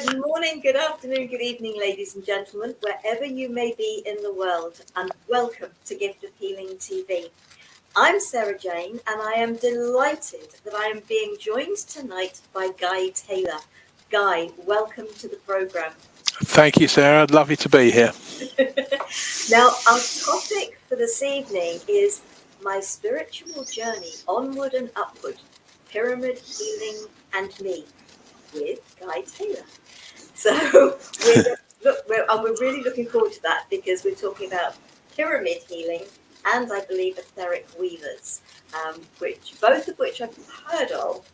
Good morning, good afternoon, good evening, ladies and gentlemen, wherever you may be in the world, and welcome to Gift of Healing TV. I'm Sarah Jane, and I am delighted that I am being joined tonight by Guy Taylor. Guy, welcome to the program. Thank you, Sarah. Lovely to be here. Now, our topic for this evening is my spiritual journey, onward and upward, pyramid healing and me, with Guy Taylor. So we're really looking forward to that, because we're talking about pyramid healing and, I believe, Etheric Weavers, both of which I've heard of,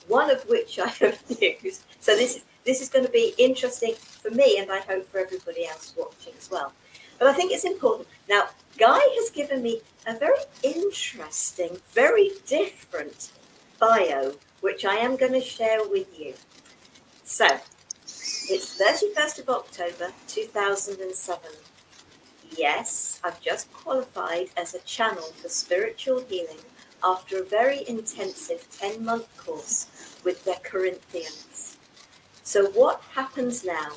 one of which I have used. So this is going to be interesting for me, and I hope for everybody else watching as well. But I think it's important. Now, Guy has given me a very interesting, very different bio, which I am going to share with you. So, it's 31st of October 2007. Yes, I've just qualified as a channel for spiritual healing after a very intensive 10-month course with the Corinthians. So what happens now?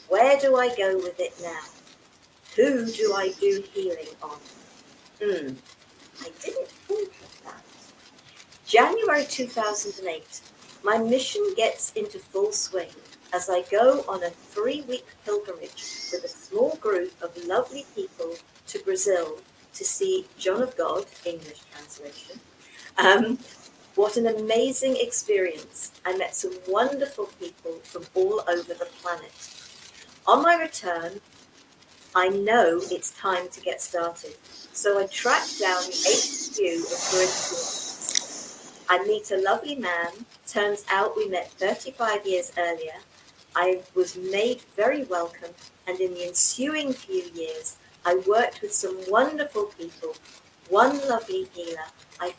Where do I go with it now? Who do I do healing on? I didn't think of that. January 2008, my mission gets into full swing as I go on a 3-week pilgrimage with a small group of lovely people to Brazil to see John of God, English translation. What an amazing experience. I met some wonderful people from all over the planet. On my return, I know it's time to get started. So I track down the HQ of Corinthians. I meet a lovely man. Turns out we met 35 years earlier. I was made very welcome, and in the ensuing few years, I worked with some wonderful people. One lovely healer I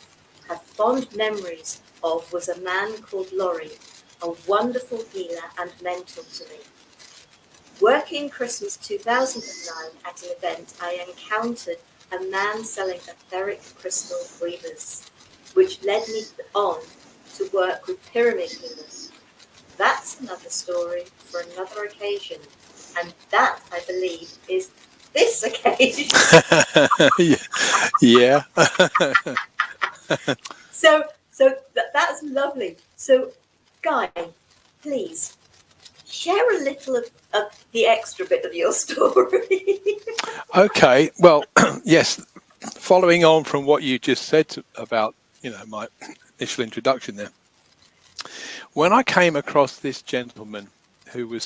have fond memories of was a man called Laurie, a wonderful healer and mentor to me. Working Christmas 2009 at an event, I encountered a man selling Etheric Crystal Weavers, which led me on to work with pyramid healers. That's another story for another occasion, and that, I believe, is this occasion. Yeah. So that's lovely. So, Guy, please share a little of the extra bit of your story. Okay. Well, yes. Following on from what you just said about, my initial introduction there. When I came across this gentleman who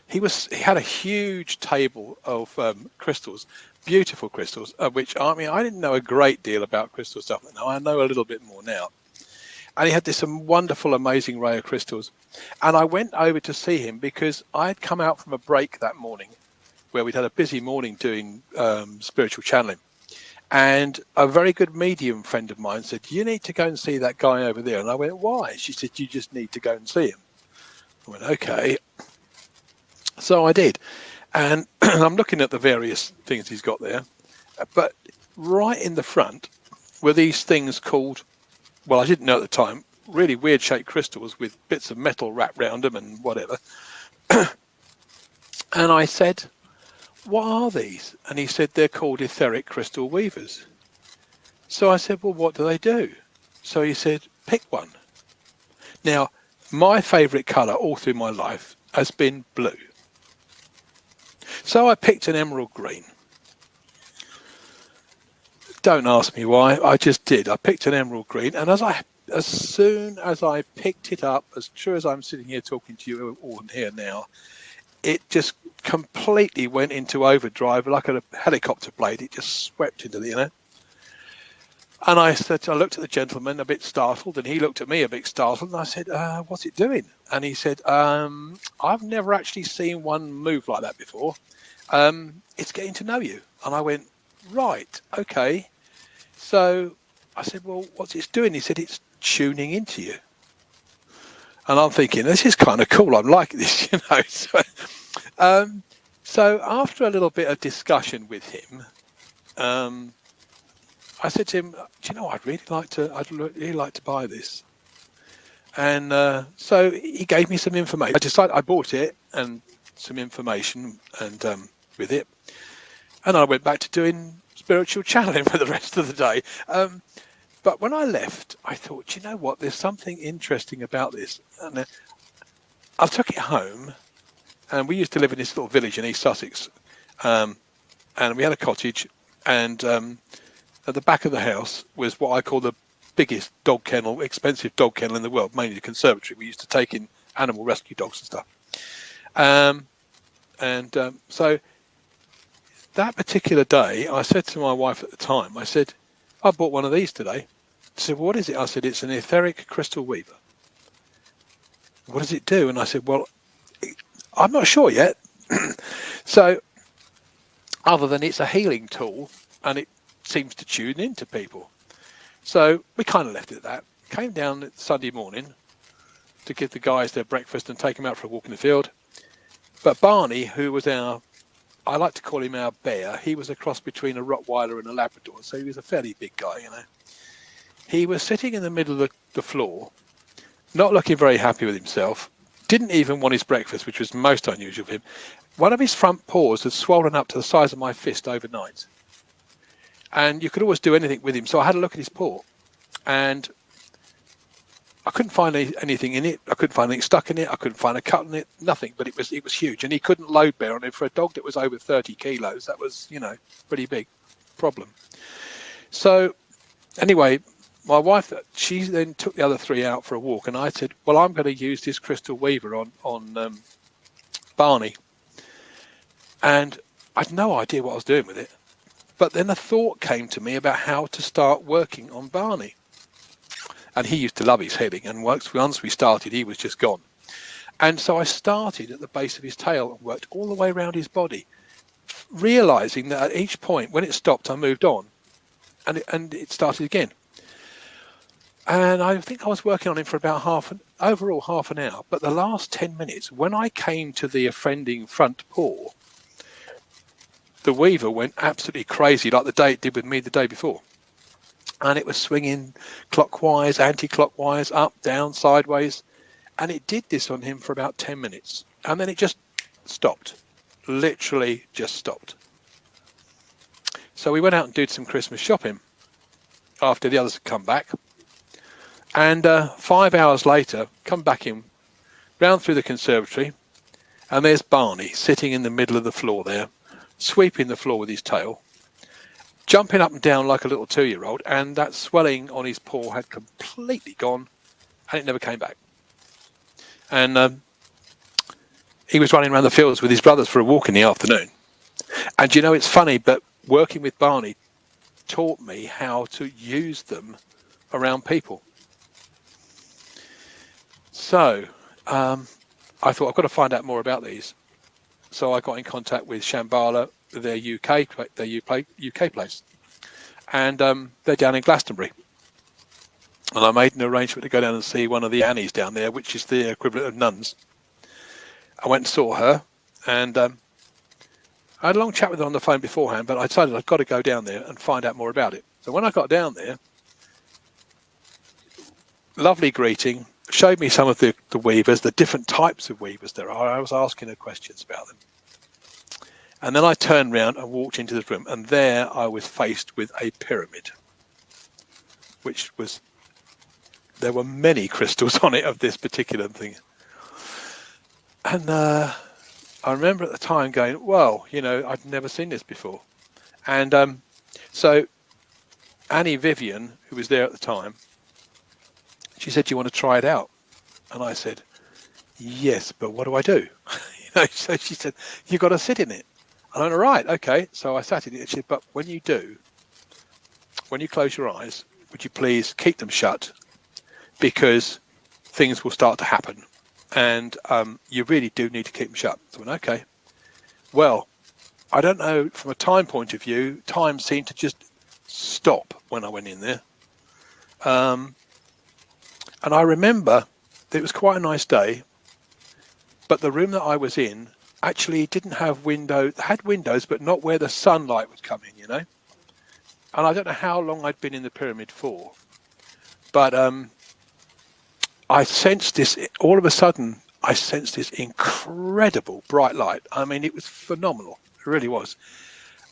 he had a huge table of crystals, beautiful crystals, which I didn't know a great deal about crystal stuff. Now I know a little bit more now. And he had this wonderful, amazing array of crystals. And I went over to see him because I had come out from a break that morning where we'd had a busy morning doing spiritual channeling. And a very good medium friend of mine said, you need to go and see that guy over there. And I went, why? She said, you just need to go and see him. I went, okay. So I did. And I'm looking at the various things he's got there. But right in the front were these things called, well, I didn't know at the time, really weird shaped crystals with bits of metal wrapped around them and whatever. And I said, what are these? And he said, they're called Etheric Crystal Weavers. So I said, well, what do they do? So he said, pick one. Now, my favourite colour all through my life has been blue. So I picked an emerald green. Don't ask me why, I just did. I picked an emerald green, and as soon as I picked it up, as true as I'm sitting here talking to you all here now, it just completely went into overdrive like a helicopter blade. It just swept into the, And I looked at the gentleman a bit startled, and he looked at me a bit startled, and I said, what's it doing? And he said, I've never actually seen one move like that before. It's getting to know you. And I went, right, okay. So I said, well, what's it doing? He said, it's tuning into you. And I'm thinking, this is kind of cool. I'm liking this, So after a little bit of discussion with him, I said to him, do you know, I'd really like to buy this. And so he gave me some information. I bought it and some information and with it. And I went back to doing spiritual channeling for the rest of the day. But when I left, I thought, you know what, there's something interesting about this. And I took it home, and we used to live in this little village in East Sussex. And we had a cottage, and at the back of the house was what I call the biggest dog kennel, expensive dog kennel in the world, mainly the conservatory. We used to take in animal rescue dogs and stuff. So that particular day, I said to my wife at the time, I said, I bought one of these today. She said, well, what is it? I said, it's an Etheric Crystal Weaver. What does it do? And I said, well, I'm not sure yet. So other than it's a healing tool and it seems to tune into people. So we kind of left it at that. Came down Sunday morning to give the guys their breakfast and take them out for a walk in the field. But Barney, who was I like to call him our bear. He was a cross between a Rottweiler and a Labrador, so he was a fairly big guy, you know. He was sitting in the middle of the floor, not looking very happy with himself, didn't even want his breakfast, which was most unusual for him. One of his front paws had swollen up to the size of my fist overnight. And you could always do anything with him, so I had a look at his paw. And I couldn't find anything in it. I couldn't find anything stuck in it. I couldn't find a cut in it. Nothing. But it was huge, and he couldn't load bear on it. For a dog that was over 30 kilos, that was, you know, pretty big problem. So anyway, my wife, she then took the other three out for a walk, and I said, well, I'm going to use this Crystal Weaver on Barney. And I had no idea what I was doing with it. But then a thought came to me about how to start working on Barney. And he used to love his healing, and once we started, he was just gone. And so I started at the base of his tail and worked all the way around his body, realizing that at each point, when it stopped, I moved on, and it started again. And I think I was working on him for about overall half an hour. But the last 10 minutes, when I came to the offending front paw, the Weaver went absolutely crazy, like it did with me the day before. And it was swinging clockwise, anti-clockwise, up, down, sideways. And it did this on him for about 10 minutes. And then it just stopped. Literally just stopped. So we went out and did some Christmas shopping after the others had come back. And 5 hours later, come back in, round through the conservatory, and there's Barney sitting in the middle of the floor there, sweeping the floor with his tail, jumping up and down like a little 2-year-old, and that swelling on his paw had completely gone, and it never came back. And he was running around the fields with his brothers for a walk in the afternoon. And you know, it's funny, but working with Barney taught me how to use them around people. So I thought, I've got to find out more about these. So I got in contact with Shambhala, their UK place, and they're down in Glastonbury. And I made an arrangement to go down and see one of the Annies down there, which is the equivalent of nuns. I went and saw her, and I had a long chat with her on the phone beforehand, but I decided I've got to go down there and find out more about it. So when I got down there, lovely greeting, showed me some of the weavers, the different types of weavers there are. I was asking her questions about them. And then I turned around and walked into this room, and there I was faced with a pyramid, there were many crystals on it of this particular thing. And I remember at the time going, well, you know, I'd never seen this before. And so Annie Vivian, who was there at the time, she said, do you want to try it out? And I said, yes, but what do I do? You know, so she said, you've got to sit in it. And I went, right, okay. So I sat in it. She said, but when you close your eyes, would you please keep them shut? Because things will start to happen. And you really do need to keep them shut. So I went, okay. Well, I don't know, from a time point of view, time seemed to just stop when I went in there. And I remember that it was quite a nice day, but the room that I was in actually didn't have windows. It had windows, but not where the sunlight would come in, you know. And I don't know how long I'd been in the pyramid for, but I sensed this, all of a sudden, I sensed this incredible bright light. I mean, it was phenomenal. It really was.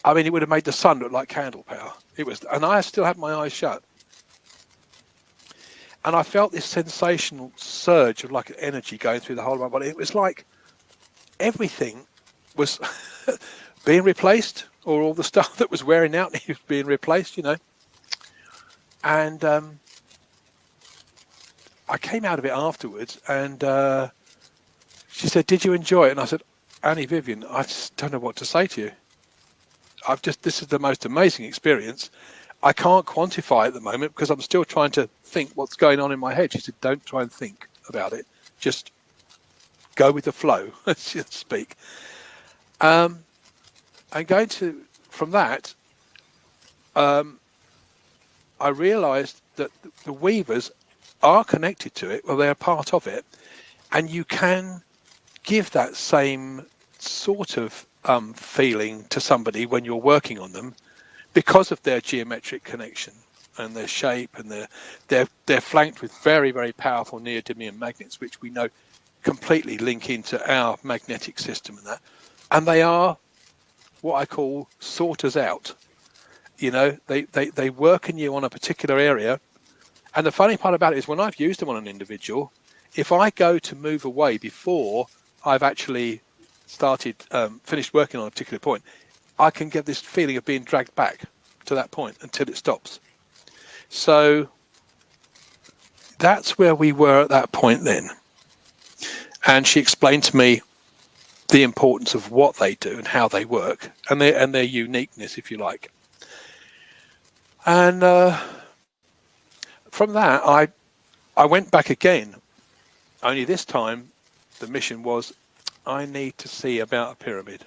I mean, it would have made the sun look like candle power. It was, and I still had my eyes shut. And I felt this sensational surge of like energy going through the whole of my body. It was like everything was being replaced, or all the stuff that was wearing out was being replaced, you know. And I came out of it afterwards, and she said, "Did you enjoy it?" And I said, "Annie Vivian, I just don't know what to say to you. This is the most amazing experience. I can't quantify at the moment because I'm still trying to think what's going on in my head." She said, "Don't try and think about it. Just go with the flow," so to speak. And from that, I realized that the Weavers are connected to it, well, they're part of it, and you can give that same sort of feeling to somebody when you're working on them because of their geometric connection and their shape, and they're flanked with very, very powerful neodymium magnets, which we know completely link into our magnetic system and they are what I call sorters out. You know, they work in you on a particular area. And the funny part about it is when I've used them on an individual, if I go to move away before I've actually finished working on a particular point, I can get this feeling of being dragged back to that point until it stops. So that's where we were at that point then. And she explained to me the importance of what they do and how they work, and their uniqueness, if you like. And from that, I went back again. Only this time, the mission was, I need to see about a pyramid.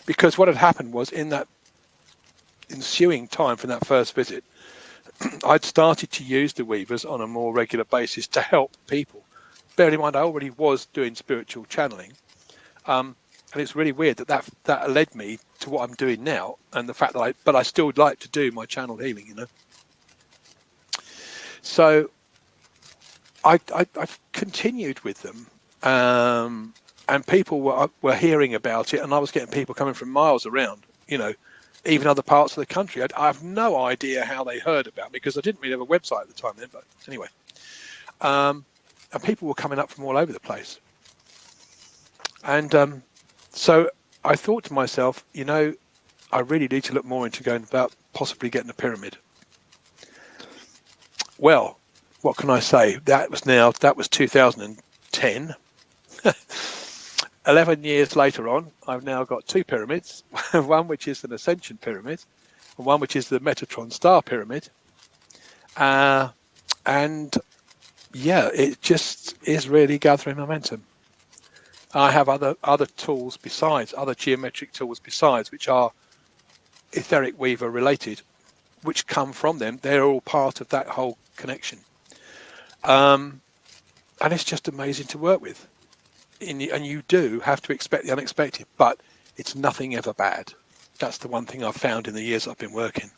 Because what had happened was, in that ensuing time from that first visit, I'd started to use the Weavers on a more regular basis to help people. Bearing in mind, I already was doing spiritual channeling. And it's really weird that led me to what I'm doing now, and the fact that I still would like to do my channel healing, you know. So I've continued with them, and people were hearing about it, and I was getting people coming from miles around, you know, even other parts of the country. I have no idea how they heard about me because I didn't really have a website at the time then, but anyway. And people were coming up from all over the place. And so I thought to myself, you know, I really need to look more into going about possibly getting a pyramid. Well, what can I say? That was 2010. 11 years later on, I've now got two pyramids, one which is an Ascension Pyramid, and one which is the Metatron Star Pyramid. And yeah, it just is really gathering momentum. I have other tools besides, other geometric tools besides, which are Etheric Weaver related, which come from them. They're all part of that whole connection. And it's just amazing to work with. And you do have to expect the unexpected, but it's nothing ever bad. That's the one thing I've found in the years I've been working.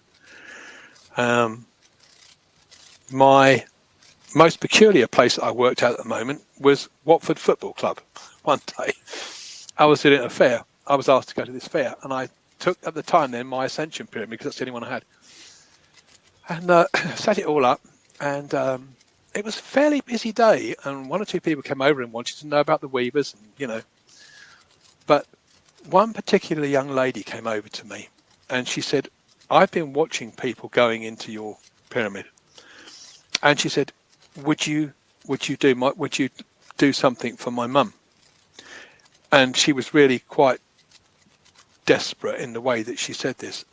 My most peculiar place that I worked at the moment was Watford Football Club. One day I was in a fair. I was asked to go to this fair, and I took at the time then my Ascension Pyramid because that's the only one I had, and set it all up. And it was a fairly busy day, and one or two people came over and wanted to know about the Weavers, and, you know. But one particular young lady came over to me, and she said, "I've been watching people going into your pyramid," and she said, "Would you do something for my mum?" And she was really quite desperate in the way that she said this.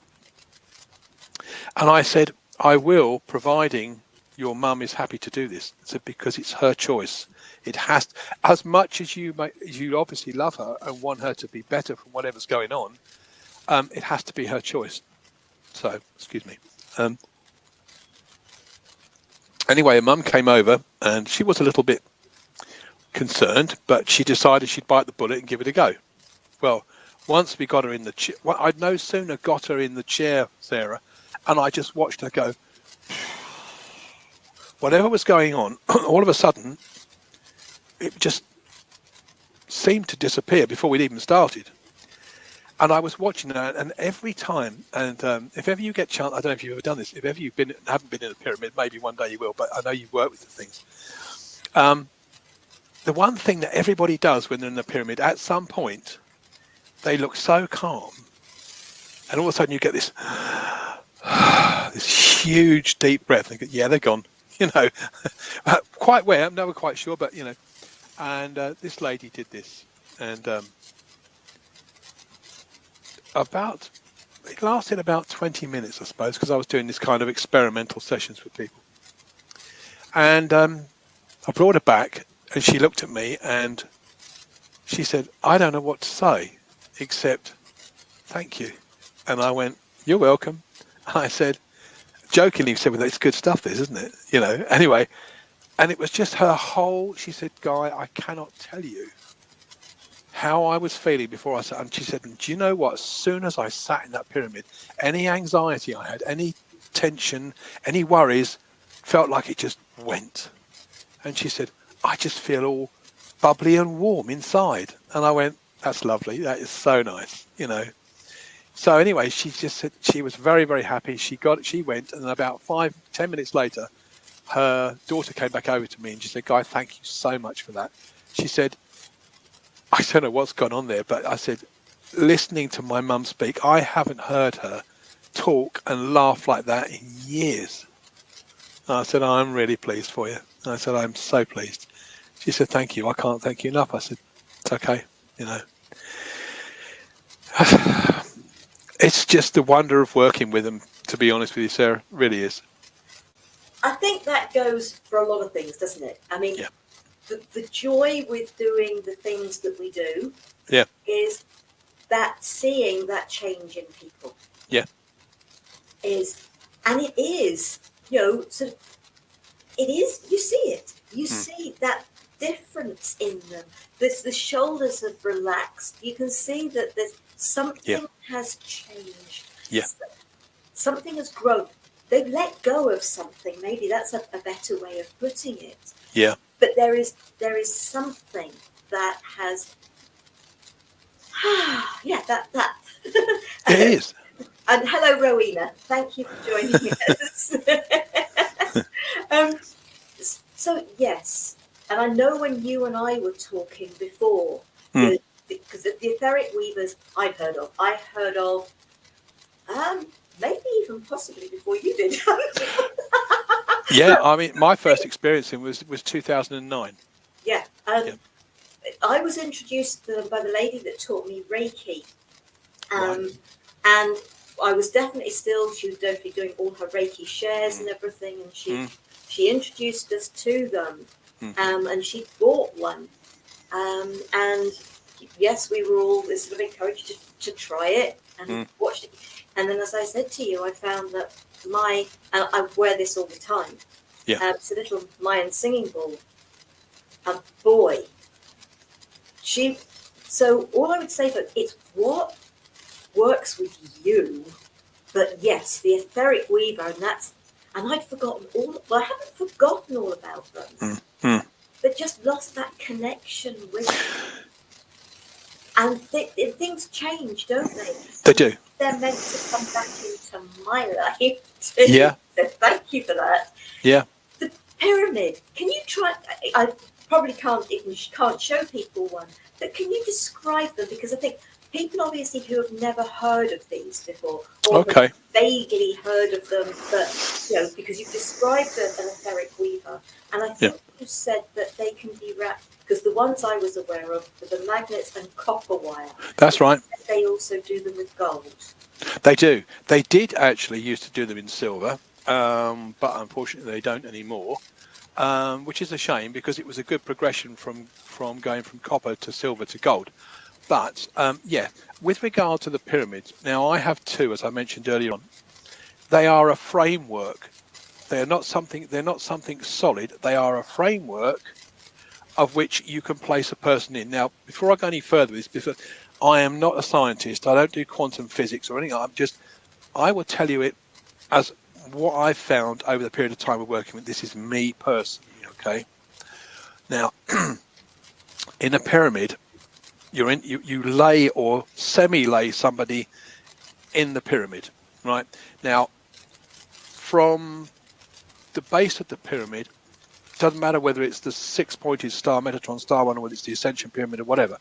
And I said, "I will, providing your mum is happy to do this." I said, "Because it's her choice. It has, as much as you obviously love her and want her to be better from whatever's going on, it has to be her choice." So, excuse me. Anyway, her mum came over, and she was a little bit concerned, but she decided she'd bite the bullet and give it a go. Well, once we got her in the chair, well, I'd no sooner got her in the chair, Sarah, and I just watched her go whatever was going on, all of a sudden, it just seemed to disappear before we'd even started. And I was watching that, and every time, and if ever you get a chance, I don't know if you've ever done this, if ever haven't been in a pyramid, maybe one day you will, but I know you've worked with the things. The one thing that everybody does when they're in the pyramid, at some point, they look so calm, and all of a sudden you get this this huge deep breath, and you go, yeah, they're gone, you know. Quite where, I'm never quite sure, but you know. And this lady did this, and it lasted about 20 minutes, I suppose, because I was doing this kind of experimental sessions with people. And I brought her back, and she looked at me, and she said, I don't know what to say, except thank you. And I went, you're welcome. I said, jokingly said, well, it's good stuff, this, isn't it? You know, anyway. And it was just her whole, she said, Guy, I cannot tell you how I was feeling before I sat. And she said, do you know what? As soon as I sat in that pyramid, any anxiety I had, any tension, any worries, felt like it just went. And she said, I just feel all bubbly and warm inside. And I went, that's lovely. That is so nice, you know. So anyway, she just said she was very, very happy. She went, and about 5-10 minutes later, her daughter came back over to me and she said, Guy, thank you so much for that. She said, I don't know what's gone on there, but I said, listening to my mum speak, I haven't heard her talk and laugh like that in years. And I said, I'm really pleased for you. And I said, I'm so pleased. She said, thank you. I can't thank you enough. I said, it's okay, you know. It's just the wonder of working with them, to be honest with you, Sarah. It really is. I think that goes for a lot of things, doesn't it? I mean, yeah. the joy with doing the things that we do is that seeing that change in people. Yeah. And it is, you know, sort of, it is, you see it. You see that difference in them. The shoulders have relaxed. You can see that there's something has changed. Yeah. Something has grown. They've let go of something. Maybe that's a better way of putting it. Yeah. But there is something that has, that. It is. And hello, Rowena. Thank you for joining us. So yes, and I know when you and I were talking before, because the Etheric Weavers I've heard of. I heard of. Maybe even possibly before you did. Yeah, I mean, my first experience in was 2009. Yeah, I was introduced by the lady that taught me Reiki, and I was definitely she was definitely doing all her Reiki shares and everything, and she introduced us to them, and she bought one, and yes, we were all sort of encouraged to try it and watch it. And then, as I said to you, I found that I wear this all the time. Yeah. It's a little Mayan singing bowl. And boy, so all I would say, but it's what works with you. But yes, the Etheric Weaver, and I'd forgotten I haven't forgotten all about them, but just lost that connection with them. And things change, don't they? They do. They're meant to come back into my life too. Yeah. So thank you for that. Yeah. The pyramid. Can you try? I probably can't show people one, but can you describe them? Because I think people obviously who have never heard of these before, or have vaguely heard of them, but you know, because you've described an Etheric Weaver, and I think you said that they can be wrapped. Because the ones I was aware of were the magnets and copper wire. That's right. They also do them with gold. They do. They did actually used to do them in silver, but unfortunately they don't anymore, which is a shame because it was a good progression from going from copper to silver to gold. But with regard to the pyramids, now I have two, as I mentioned earlier on. They are a framework. They're not something solid. They are a framework of which you can place a person in. Now, before I go any further with this, because I am not a scientist, I don't do quantum physics or anything, I will tell you it as what I've found over the period of time of working with this is me personally, okay? Now, in a pyramid, you lay or semi-lay somebody in the pyramid, right? Now, from the base of the pyramid, it doesn't matter whether it's the six-pointed star, Metatron star one, or whether it's the Ascension Pyramid or whatever.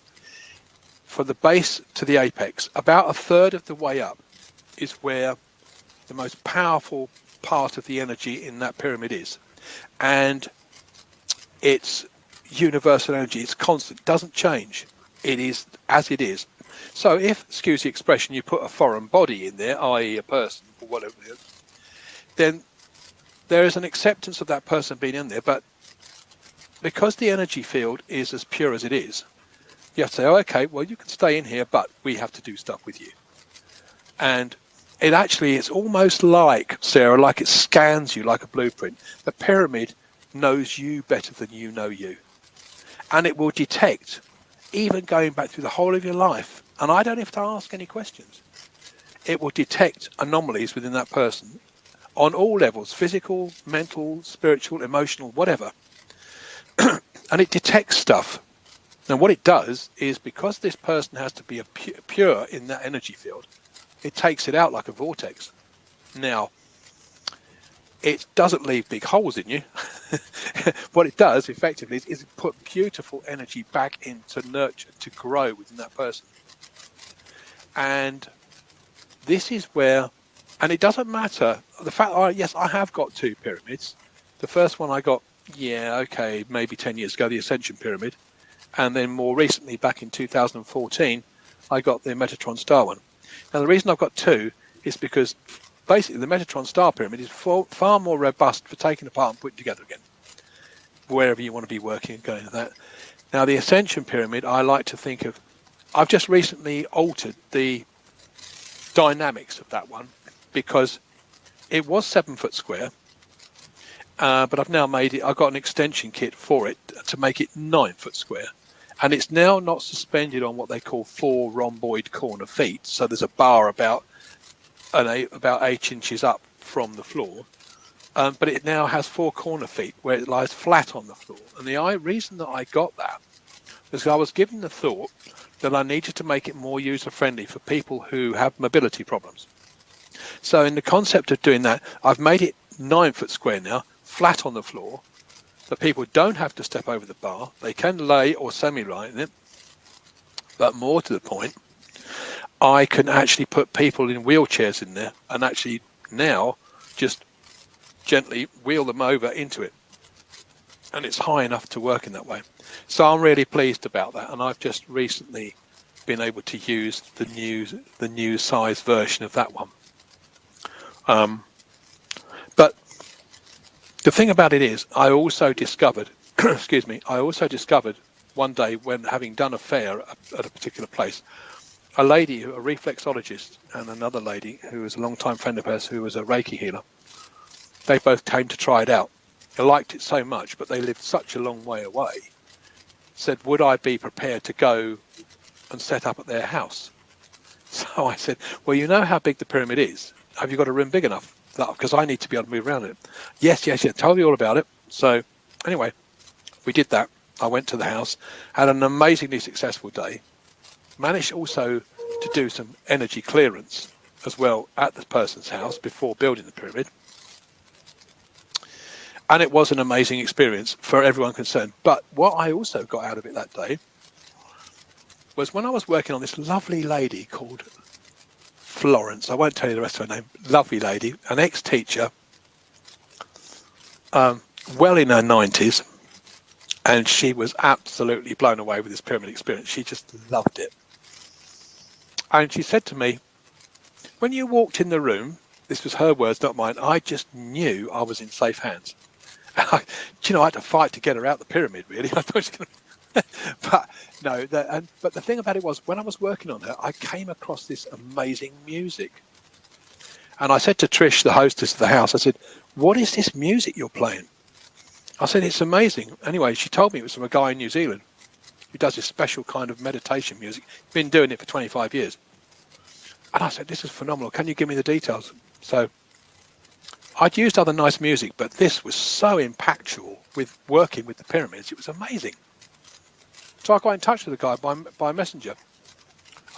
From the base to the apex, about a third of the way up is where the most powerful part of the energy in that pyramid is. And it's universal energy, it's constant, doesn't change. It is as it is. So if, excuse the expression, you put a foreign body in there, i.e. a person or whatever it is, then there is an acceptance of that person being in there, but because the energy field is as pure as it is, you have to say, oh, okay, well, you can stay in here, but we have to do stuff with you. And it actually, it's almost like, Sarah, like it scans you like a blueprint. The pyramid knows you better than you know you. And it will detect, even going back through the whole of your life, and I don't have to ask any questions, it will detect anomalies within that person on all levels, physical, mental, spiritual, emotional, whatever. And it detects stuff. Now what it does is, because this person has to be pure in that energy field, it takes it out like a vortex. Now, it doesn't leave big holes in you. What it does effectively is put beautiful energy back in to nurture, to grow within that person. And this is where, and it doesn't matter, the fact, yes, I have got two pyramids. The first one I got, maybe 10 years ago, the Ascension Pyramid. And then more recently, back in 2014, I got the Metatron Star one. Now, the reason I've got two is because basically the Metatron Star Pyramid is far more robust for taking apart and putting together again, wherever you want to be working and going to that. Now, the Ascension Pyramid, I like to think of, I've just recently altered the dynamics of that one, because it was 7 foot square, but I've now made it, I've got an extension kit for it to make it 9 foot square. And it's now not suspended on what they call 4 rhomboid corner feet. So there's a bar about 8 inches up from the floor. But it now has 4 corner feet where it lies flat on the floor. And the reason that I got that was I was given the thought that I needed to make it more user-friendly for people who have mobility problems. So in the concept of doing that, I've made it 9 foot square now, flat on the floor. So people don't have to step over the bar. They can lay or semi-lie in it. But more to the point, I can actually put people in wheelchairs in there and actually now just gently wheel them over into it. And it's high enough to work in that way. So I'm really pleased about that. And I've just recently been able to use the new size version of that one. But the thing about it is, I also discovered, I also discovered one day when having done a fair at a particular place, a lady, a reflexologist, and another lady who was a long-time friend of hers who was a Reiki healer, they both came to try it out. They liked it so much, but they lived such a long way away, said, would I be prepared to go and set up at their house? So I said, well, you know how big the pyramid is. Have you got a room big enough? Because I need to be able to move around it. Yes, tell you all about it. So anyway, we did that. I went to the house, had an amazingly successful day, managed also to do some energy clearance as well at the person's house before building the pyramid. And it was an amazing experience for everyone concerned. But what I also got out of it that day was when I was working on this lovely lady called Florence, I won't tell you the rest of her name, lovely lady, an ex-teacher, well in her 90s, and she was absolutely blown away with this pyramid experience. She just loved it. And she said to me, when you walked in the room, this was her words, not mine, I just knew I was in safe hands. I had to fight to get her out the pyramid, really. I thought she was going to... But no, but the thing about it was, when I was working on her, I came across this amazing music. And I said to Trish, the hostess of the house, I said, what is this music you're playing? I said, it's amazing. Anyway, she told me it was from a guy in New Zealand who does this special kind of meditation music. He's been doing it for 25 years. And I said, this is phenomenal. Can you give me the details? So I'd used other nice music, but this was so impactful with working with the pyramids. It was amazing. So I got in touch with the guy by messenger.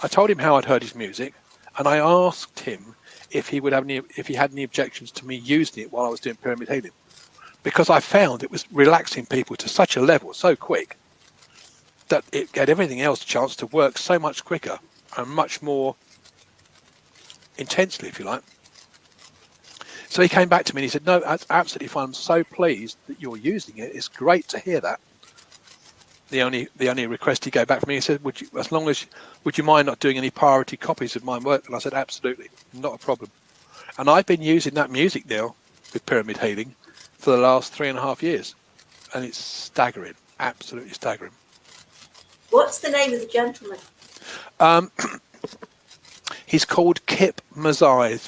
I told him how I'd heard his music, and I asked him if he had any objections to me using it while I was doing pyramid healing, because I found it was relaxing people to such a level so quick that it gave everything else a chance to work so much quicker and much more intensely, if you like. So he came back to me and he said, no, that's absolutely fine. I'm so pleased that you're using it. It's great to hear that. The only request he gave back from me, he said, would you mind not doing any priority copies of my work? And I said, absolutely, not a problem. And I've been using that music now with pyramid healing for the last 3.5 years. And it's staggering, absolutely staggering. What's the name of the gentleman? He's called Kip Mazzarez.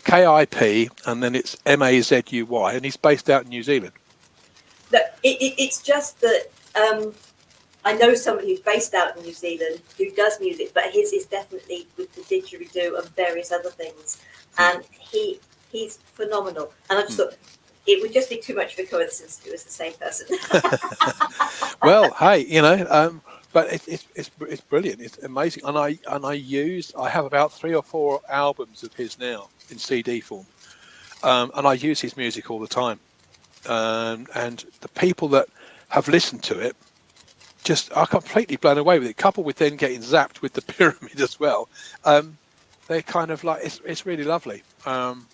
KIP, and then it's MAZUY, and he's based out in New Zealand. No, it's just that I know somebody who's based out in New Zealand who does music, but his is definitely with the didgeridoo and various other things, and he's phenomenal. And I just thought it would just be too much of a coincidence if it was the same person. Well, hey, but it's brilliant. It's amazing, and I have about 3 or 4 albums of his now in CD form, and I use his music all the time, and the people that have listened to it just are completely blown away with it, coupled with then getting zapped with the pyramid as well. They're kind of like, it's really lovely. And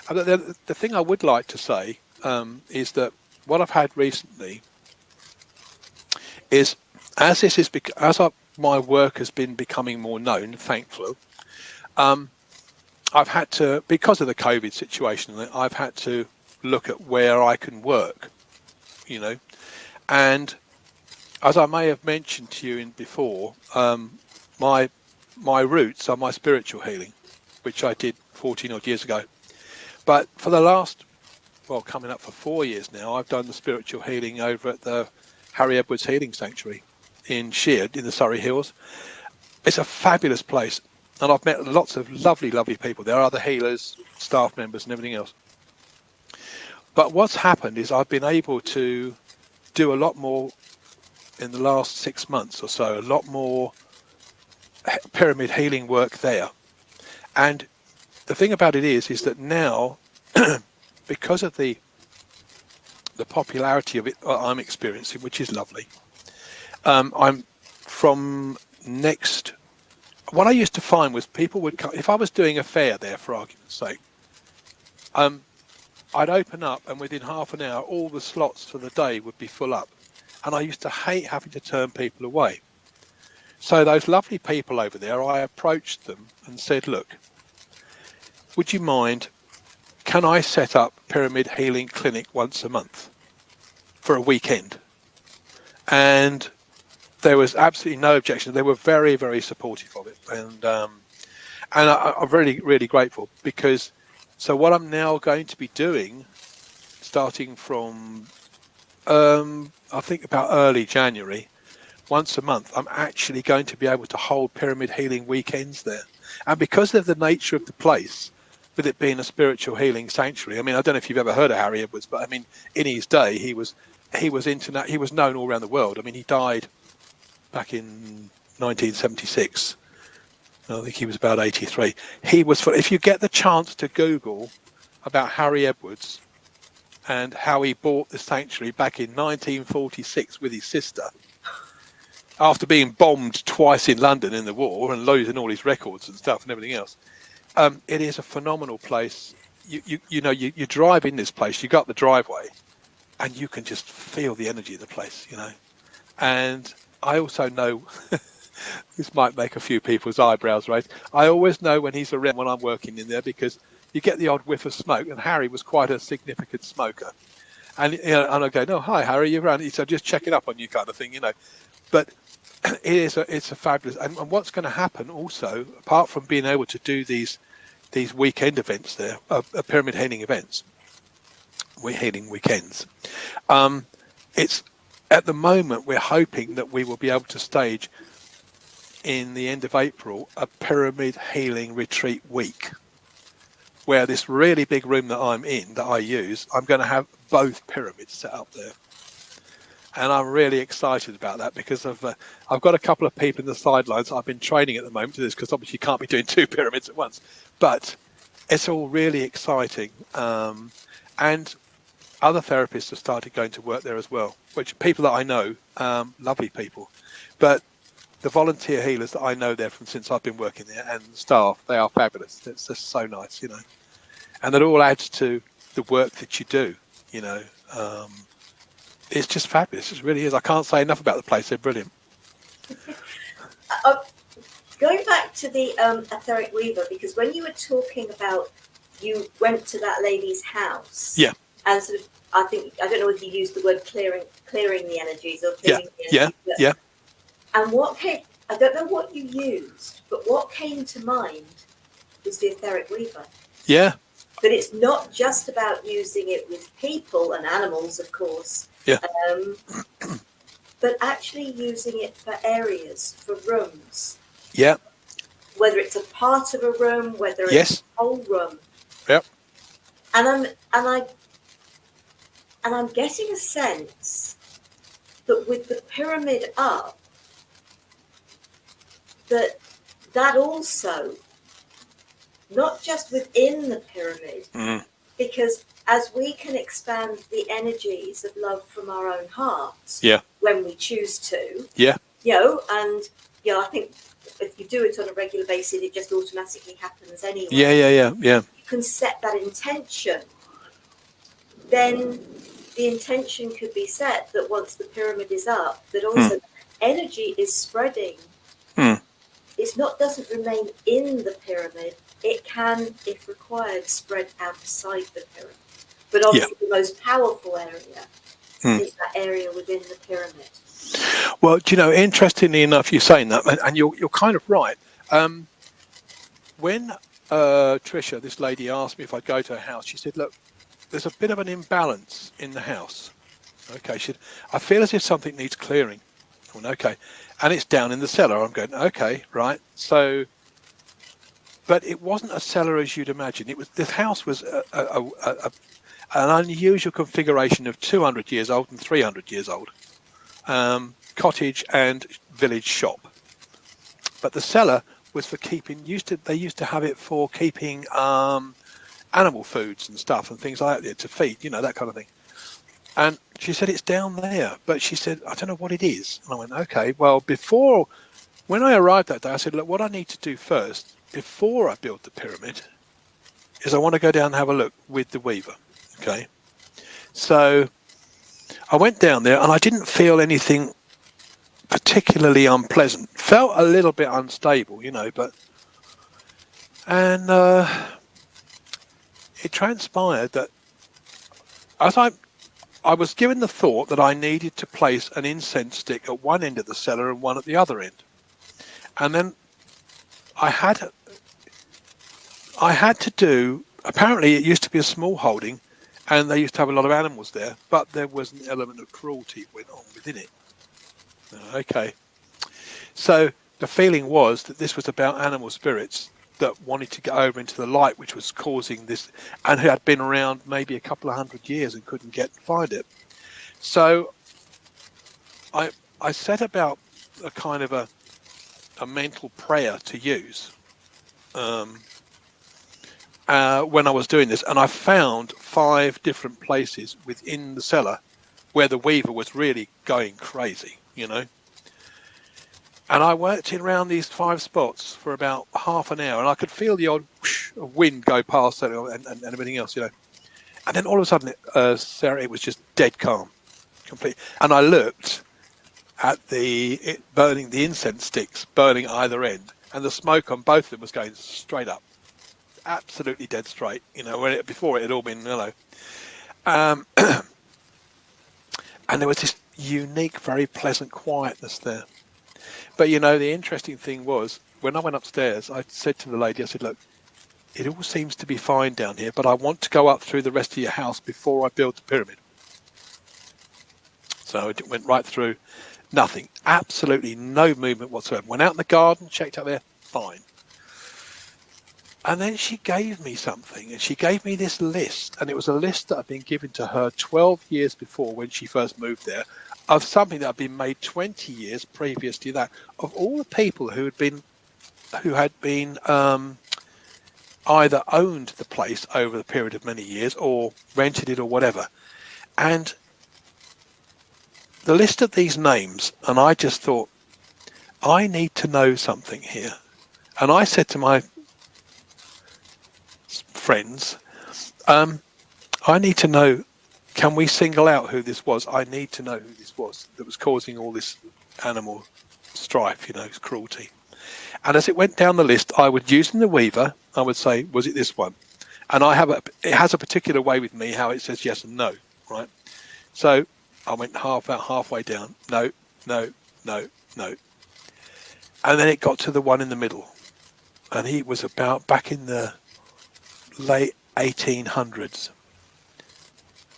the thing I would like to say is that what I've had recently is, my work has been becoming more known, thankfully, I've had to, because of the COVID situation, I've had to look at where I can work, and as I may have mentioned to you before, my roots are my spiritual healing, which I did 14 odd years ago. But for the last, coming up for 4 years now, I've done the spiritual healing over at the Harry Edwards Healing Sanctuary in Sheard in the Surrey Hills. It's a fabulous place, and I've met lots of lovely, lovely people. There are other healers, staff members and everything else. But what's happened is I've been able to do a lot more in the last 6 months or so, a lot more pyramid healing work there. And the thing about it is that now, because of the popularity of it I'm experiencing, which is lovely, I'm from next. What I used to find was people would come, if I was doing a fair there, for argument's sake, I'd open up and within half an hour all the slots for the day would be full up, and I used to hate having to turn people away. So those lovely people over there, I approached them and said, look, would you mind, can I set up Pyramid Healing Clinic once a month for a weekend? And there was absolutely no objection. They were very, very supportive of it, and I'm really, really grateful, because so what I'm now going to be doing, starting from I think about early January, once a month, I'm actually going to be able to hold pyramid healing weekends there. And because of the nature of the place, with it being a spiritual healing sanctuary, I mean, I don't know if you've ever heard of Harry Edwards, but I mean, in his day, he was known all around the world. I mean, he died back in 1976. I think he was about 83. He was, if you get the chance to Google about Harry Edwards and how he bought the sanctuary back in 1946 with his sister, after being bombed twice in London in the war and losing all his records and stuff and everything else, it is a phenomenal place. You drive in this place, you got the driveway, and you can just feel the energy of the place, And I also know, this might make a few people's eyebrows raise, I always know when he's around when I'm working in there, because you get the odd whiff of smoke, and Harry was quite a significant smoker. And and I go, no, hi Harry, you're around. So just checking up on you, kind of thing, But it's a fabulous, and what's going to happen also, apart from being able to do these weekend events there, pyramid healing events, healing weekends, it's at the moment we're hoping that we will be able to stage in the end of April a pyramid healing retreat week, where this really big room that I'm in, that I use, I'm going to have both pyramids set up there. And I'm really excited about that because I've got a couple of people in the sidelines. I've been training at the moment to this because obviously you can't be doing 2 pyramids at once. But it's all really exciting. And other therapists have started going to work there as well, which people that I know, lovely people. But the volunteer healers that I know there from since I've been working there and the staff, they are fabulous. It's just so nice, you know. And it all adds to the work that you do, you know. It's just fabulous. It really is. I can't say enough about the place. They're brilliant. Going back to the Etheric Weaver, because when you were talking about you went to that lady's house, yeah, and sort of, I don't know whether you used the word clearing the energies or clearing the energies, yeah. And what came? I don't know what you used, but what came to mind was the Etheric Weaver. Yeah. But it's not just about using it with people and animals, of course. Yeah. But actually using it for areas, for rooms. Yeah. Whether it's a part of a room, whether it's yes. a whole room. Yep. And I'm getting a sense that with the pyramid up, that also, not just within the pyramid, because as we can expand the energies of love from our own hearts, when we choose to, I think if you do it on a regular basis, it just automatically happens anyway. Yeah. You can set that intention. Then the intention could be set that once the pyramid is up, that also energy is spreading. It doesn't remain in the pyramid. It can, if required, spread outside the pyramid. But obviously the most powerful area is that area within the pyramid. Well, do you know, interestingly enough, you're saying that, and you're kind of right. When Tricia, this lady, asked me if I'd go to her house, she said, look, there's a bit of an imbalance in the house. Okay, she said, I feel as if something needs clearing. I went, okay. And it's down in the cellar. I'm going, okay, right. So, but it wasn't a cellar as you'd imagine. This house was an unusual configuration of 200 years old and 300 years old. Cottage and village shop. But the cellar was for keeping, they used to have it for keeping animal foods and stuff and things like that to feed, you know, that kind of thing. And she said, it's down there. But she said, I don't know what it is. And I went, okay, well, when I arrived that day, I said, look, what I need to do first, before I build the pyramid, is I want to go down and have a look with the Weaver. Okay. So I went down there and I didn't feel anything particularly unpleasant. Felt a little bit unstable, you know, and it transpired that as I was given the thought that I needed to place an incense stick at one end of the cellar and one at the other end. And then I had to do, apparently it used to be a small holding and they used to have a lot of animals there, but there was an element of cruelty went on within it. Okay. So the feeling was that this was about animal spirits that wanted to get over into the light, which was causing this, and who had been around maybe a couple of 100 years and couldn't find it. So I set about a kind of a mental prayer to use when I was doing this, and I found 5 different places within the cellar where the Weaver was really going crazy, you know. And I worked in around these 5 spots for about half an hour, and I could feel the odd whoosh of wind go past and everything else, you know. And then all of a sudden, Sarah, it was just dead calm, complete. And I looked at it burning, the incense sticks burning either end, and the smoke on both of them was going straight up, absolutely dead straight, you know. Where before it had all been, you know. And there was this unique, very pleasant quietness there. But, you know, the interesting thing was, when I went upstairs, I said to the lady, I said, look, it all seems to be fine down here, but I want to go up through the rest of your house before I build the pyramid. So it went right through, nothing, absolutely no movement whatsoever. Went out in the garden, checked out there, fine. And then she gave me something, and she gave me this list, and it was a list that had been given to her 12 years before when she first moved there, of something that had been made 20 years previous to that, of all the people who had been either owned the place over the period of many years or rented it or whatever. And the list of these names, and I just thought, I need to know something here. And I said to my friends, I need to know, can we single out who this was? I need to know who this was that was causing all this animal strife, cruelty. And as it went down the list, I would, using the Weaver, I would say, was it this one? And it has a particular way with me how it says yes and no, right? So I went about halfway down. No, no, no, no. And then it got to the one in the middle. And he was about back in the late 1800s.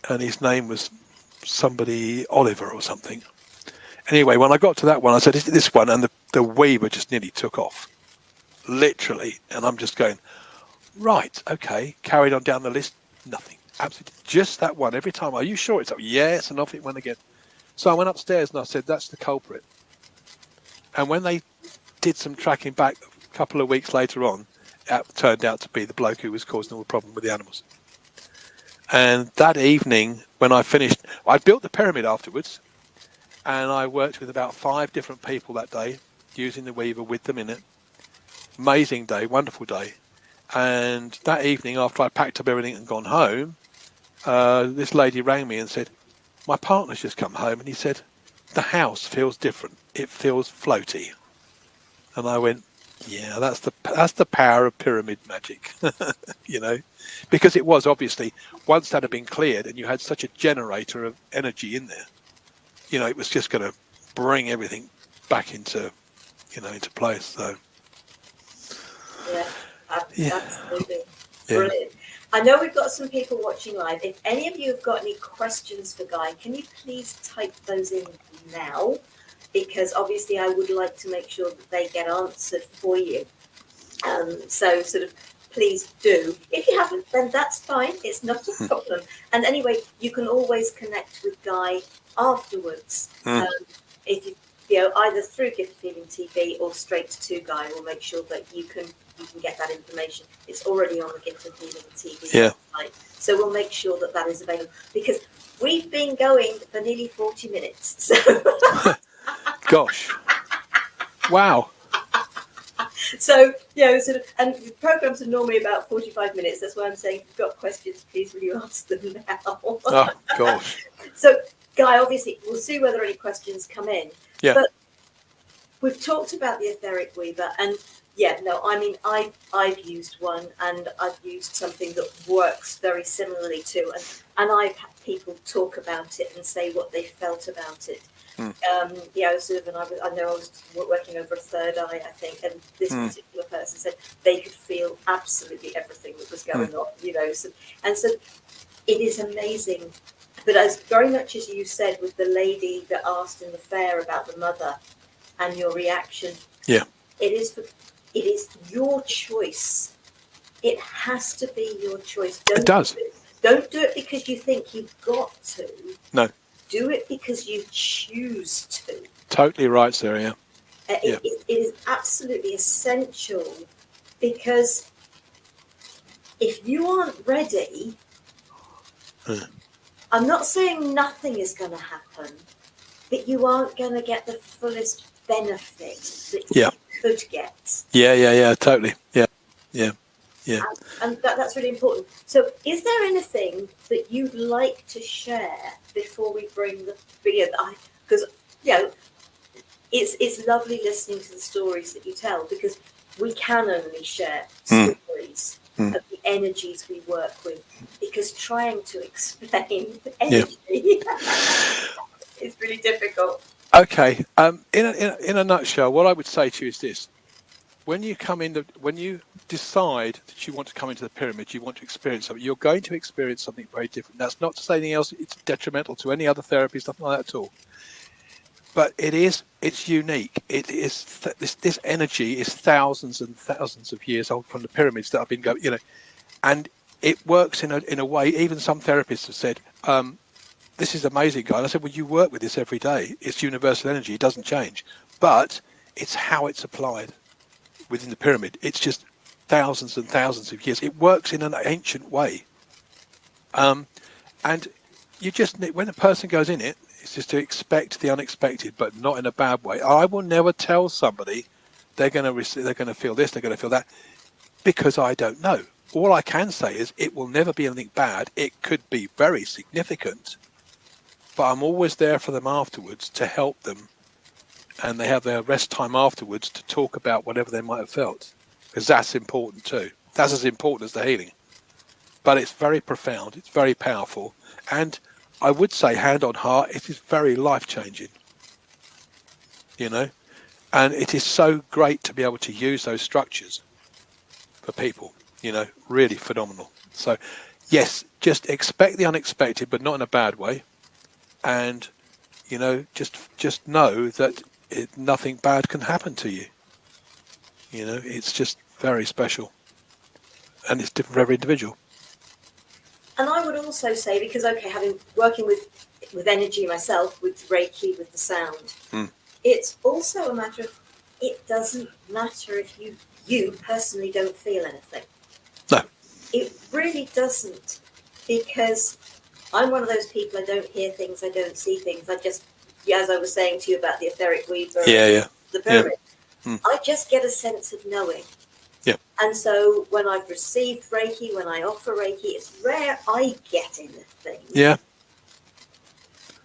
And his name was somebody Oliver or something. Anyway, when I got to that one, I said, is it this one? And the Weaver just nearly took off. Literally. And I'm just going, right, okay. Carried on down the list. Nothing. Absolutely. Just that one. Every time, are you sure it's up? Yes. And off it went again. So I went upstairs and I said, that's the culprit. And when they did some tracking back a couple of weeks later on, it turned out to be the bloke who was causing all the problem with the animals. And that evening, when I finished, I built the pyramid afterwards, and I worked with about 5 different people that day, using the Weaver with them in it. Amazing day, wonderful day. And that evening, after I packed up everything and gone home, this lady rang me and said, my partner's just come home, and he said, the house feels different. It feels floaty. And I went, yeah, that's the power of pyramid magic, because it was obviously, once that had been cleared and you had such a generator of energy in there, it was just going to bring everything back into place. So yeah, absolutely. Yeah. Brilliant. I know we've got some people watching live. If any of you have got any questions for Guy, can you please type those in now? Because obviously I would like to make sure that they get answered for you. So sort of please do. If you haven't, then that's fine. It's not a problem. And anyway, you can always connect with Guy afterwards. If you either through Gift Healing TV or straight to Guy, we'll make sure that you can get that information. It's already on the Gift Healing TV website. So we'll make sure that is available, because we've been going for nearly 40 minutes. So gosh. Wow. So, sort of, and the programs are normally about 45 minutes. That's why I'm saying, if you've got questions, please will you ask them now? Oh, gosh. So, Guy, obviously, we'll see whether any questions come in. Yeah. But we've talked about the Etheric Weaver, and I've used one, and I've used something that works very similarly to, and I've had people talk about it and say what they felt about it. And I was working over a third eye, I think, and this particular person said they could feel absolutely everything that was going on, so it is amazing. But as very much as you said with the lady that asked in the fair about the mother and your reaction, it is your choice. It has to be your choice. It does. Don't do it because you think you've got to. No. Do it because you choose to. Totally right, Sarah. Yeah. It is absolutely essential, because if you aren't ready, I'm not saying nothing is going to happen, but you aren't going to get the fullest benefit that you could get. Yeah, totally. Yeah. And that's really important. So is there anything that you'd like to share before we bring the video? Because, it's lovely listening to the stories that you tell, because we can only share stories of the energies we work with, because trying to explain energy is really difficult. Okay. In a nutshell, what I would say to you is this. When you decide that you want to come into the pyramid, you want to experience something, you're going to experience something very different. That's not to say anything else, it's detrimental to any other therapy, nothing like that at all. but it's unique. It is this energy is thousands and thousands of years old from the pyramids that have been going, and it works in a way. Even some therapists have said, this is amazing, guy. And I said, well, you work with this every day. It's universal energy. It doesn't change, but it's how it's applied within the pyramid. It's just thousands and thousands of years. It works in an ancient way, and you just, when a person goes in it, it's just to expect the unexpected, but not in a bad way. I will never tell somebody they're going to feel this, they're going to feel that, because I don't know. All I can say is it will never be anything bad. It could be very significant, but I'm always there for them afterwards to help them, and they have their rest time afterwards to talk about whatever they might have felt, because that's important too. That's as important as the healing. But it's very profound, it's very powerful, and I would say, hand on heart, it is very life-changing, and it is so great to be able to use those structures for people, really phenomenal. So yes, just expect the unexpected, but not in a bad way, and just know that nothing bad can happen to you. It's just very special, and it's different for every individual. And I would also say, because having working with energy myself, with Reiki, with the sound, it's also a matter of, it doesn't matter if you personally don't feel anything. No, it really doesn't, because I'm one of those people. I don't hear things, I don't see things. I just, as I was saying to you about the Etheric Weaver, the pyramid, I just get a sense of knowing. Yeah. And so when I've received Reiki, when I offer Reiki, it's rare I get anything. Yeah.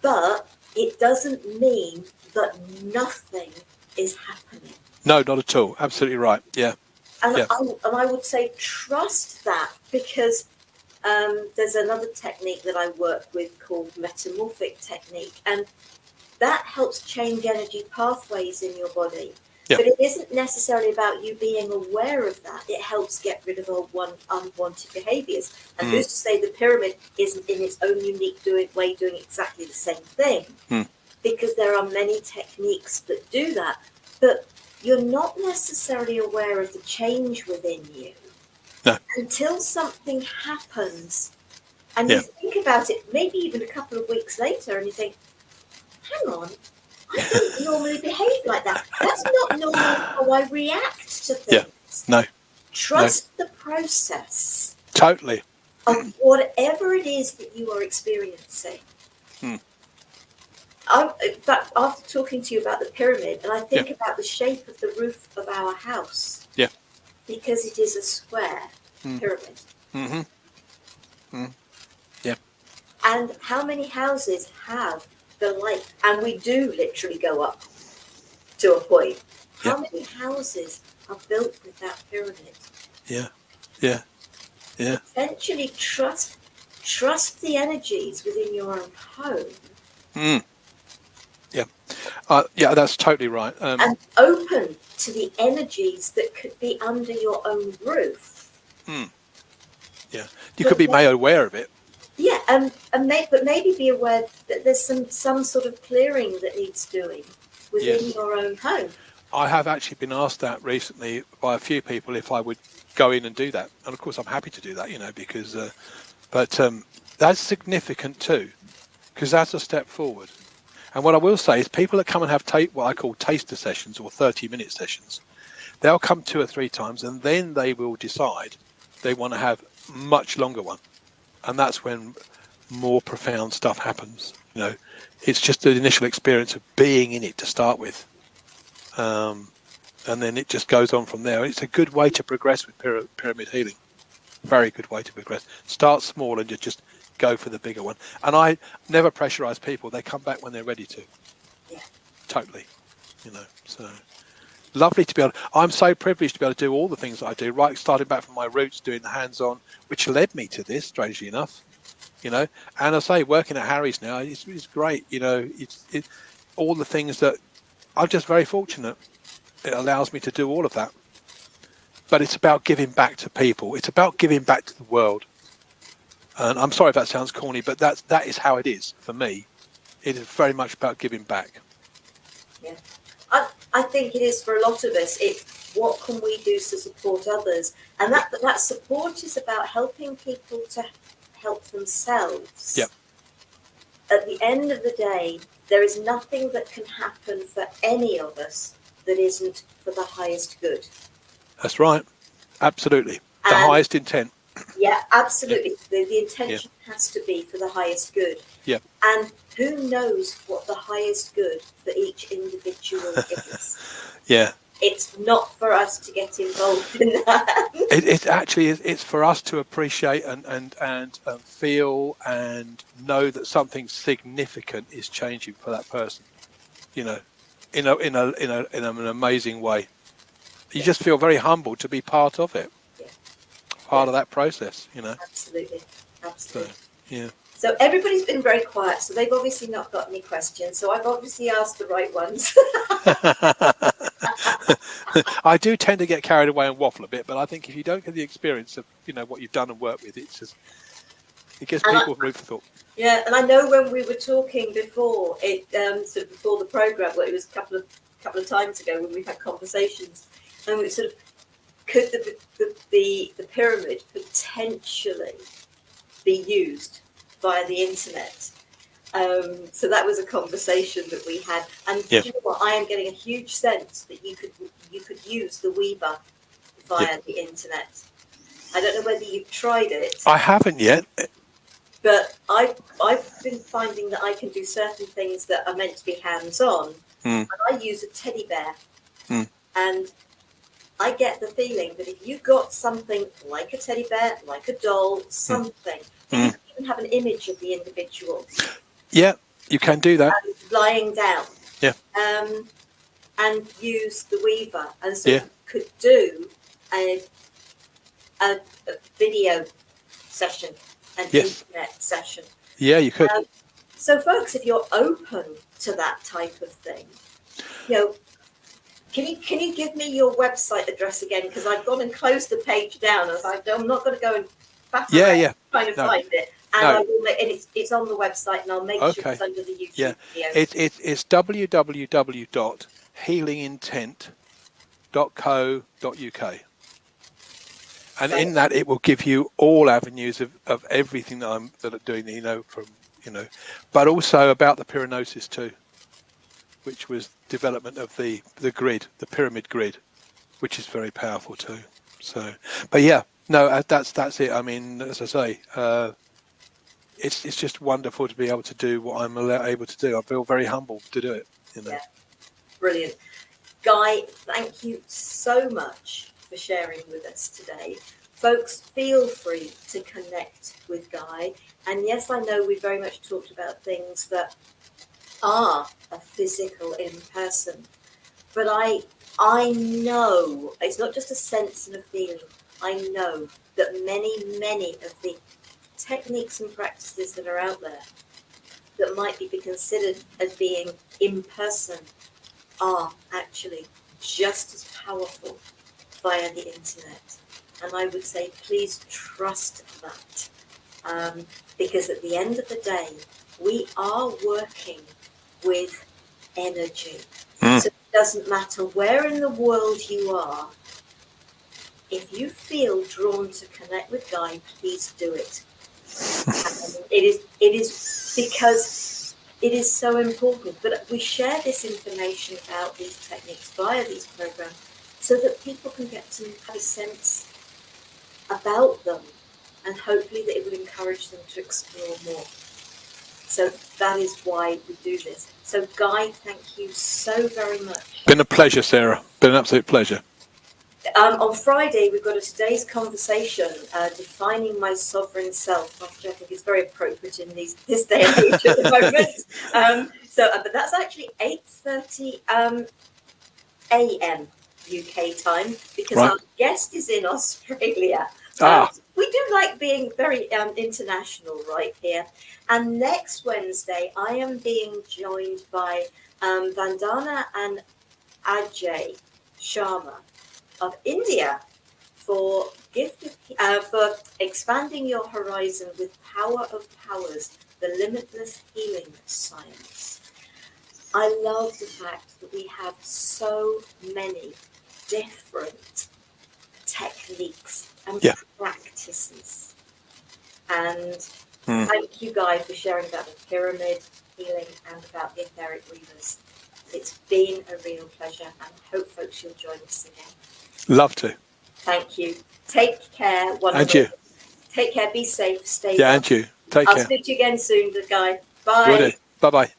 But it doesn't mean that nothing is happening. No, not at all. Absolutely right. Yeah. And I would say trust that, because there's another technique that I work with called Metamorphic Technique, and that helps change energy pathways in your body. Yeah. But it isn't necessarily about you being aware of that. It helps get rid of unwanted behaviors. And who's to say the pyramid isn't in its own unique way doing exactly the same thing? Because there are many techniques that do that. But you're not necessarily aware of the change within you until something happens. And you think about it, maybe even a couple of weeks later, and you think, hang on, I don't normally behave like that. That's not normally how I react to things. No. Trust the process. Totally. Of whatever it is that you are experiencing. In fact, after talking to you about the pyramid, and I think about the shape of the roof of our house. Yeah. Because it is a square pyramid. Yeah. And how many houses have the light? And we do literally go up to a point. How many houses are built with that pyramid? Yeah. Essentially, trust the energies within your own home. Yeah, that's totally right. And open to the energies that could be under your own roof. Yeah, you could be made aware of it. Yeah, but maybe be aware that there's some sort of clearing that needs doing within your own home. I have actually been asked that recently by a few people if I would go in and do that, and of course I'm happy to do that, because but that's significant too, because that's a step forward. And what I will say is, people that come and have what I call taster sessions or 30-minute sessions, they'll come 2 or 3 times, and then they will decide they want to have much longer one, and that's when more profound stuff happens. It's just the initial experience of being in it to start with, and then it just goes on from there. It's a good way to progress with pyramid healing. Very good way to progress. Start small and just go for the bigger one. And I never pressurize people. They come back when they're ready to. Yeah. Totally. So lovely to be able. I'm so privileged to be able to do all the things that I do. Right, starting back from my roots, doing the hands-on, which led me to this, strangely enough. And I say, working at Harry's now, it's great. It's all the things that I'm just very fortunate. It allows me to do all of that. But it's about giving back to people. It's about giving back to the world. And I'm sorry if that sounds corny, but that is how it is for me. It is very much about giving back. Yeah. I think it is for a lot of us. It's what can we do to support others? And that support is about helping people to help themselves. Yep. At the end of the day, there is nothing that can happen for any of us that isn't for the highest good. That's right. Absolutely. The highest intent. Yeah, absolutely. The intention has to be for the highest good. Yeah. And who knows what the highest good for each individual is? Yeah. It's not for us to get involved in that. It actually is. It's for us to appreciate and feel and know that something significant is changing for that person. You know, in an amazing way. You just feel very humbled to be part of it. Yeah. Part of that process. You know. Absolutely. Absolutely. So, yeah. So everybody's been very quiet, so they've obviously not got any questions. So I've obviously asked the right ones. I do tend to get carried away and waffle a bit, but I think if you don't get the experience of what you've done and worked with, it gets people food for thought. Yeah, and I know when we were talking before sort of before the program, well, it was a couple of times ago when we had conversations, and we sort of could the pyramid potentially be used via the internet. So that was a conversation that we had, and you know what? I am getting a huge sense that you could use the Weaver via the internet. I don't know whether you've tried it. I haven't yet, but I've been finding that I can do certain things that are meant to be hands-on, and I use a teddy bear, and I get the feeling that if you got something like a teddy bear, like a doll, something, you can even have an image of the individual. Yeah, you can do that. Lying down. Yeah. And use the Weaver. And so you could do a video session, an internet session. Yeah, you could. So, folks, if you're open to that type of thing, can you give me your website address again? Because I've gone and closed the page down. I'm not going to go and trying to find it. And I will make, and it's on the website, and I'll make sure it's under the YouTube video. It's www.healingintent.co.uk. And in that, it will give you all avenues of everything that I'm doing, but also about the Pyrrhonosis too, which was development of the grid, the pyramid grid, which is very powerful too. So, but that's it. I mean, as I say, it's just wonderful to be able to do what I'm able to do. I feel very humbled to do it. Yeah, brilliant. Guy, thank you so much for sharing with us today. Folks, feel free to connect with Guy. And yes, I know we very much talked about things that are a physical in person, but I know it's not just a sense and a feeling. I know that many of the techniques and practices that are out there that might be considered as being in person are actually just as powerful via the internet. And I would say, please trust that, because at the end of the day, we are working with energy. So it doesn't matter where in the world you are. If you feel drawn to connect with Guy, please do it. It is because it is so important. But we share this information about these techniques via these programs so that people can get to have a sense about them, and hopefully that it would encourage them to explore more. So that is why we do this. So Guy, thank you so very much. Been a pleasure, Sarah. Been an absolute pleasure. On Friday, we've got a today's conversation, defining my sovereign self, which I think is very appropriate in this day and age at the moment. But that's actually 8:30 a.m. UK time, because our guest is in Australia. We do like being very international right here. And next Wednesday, I am being joined by Vandana and Ajay Sharma of India for for expanding your horizon with Power of Powers, the limitless healing science. I love the fact that we have so many different techniques and practices. And thank you, Guy, for sharing about the pyramid healing and about the Etheric Weavers. It's been a real pleasure, and I hope folks you'll join us again. Love to. Thank you. Take care, one and you. Take care, be safe, stay Yeah, well. and you. Take I'll care. speak to you again soon, Guy. Bye. Bye-bye.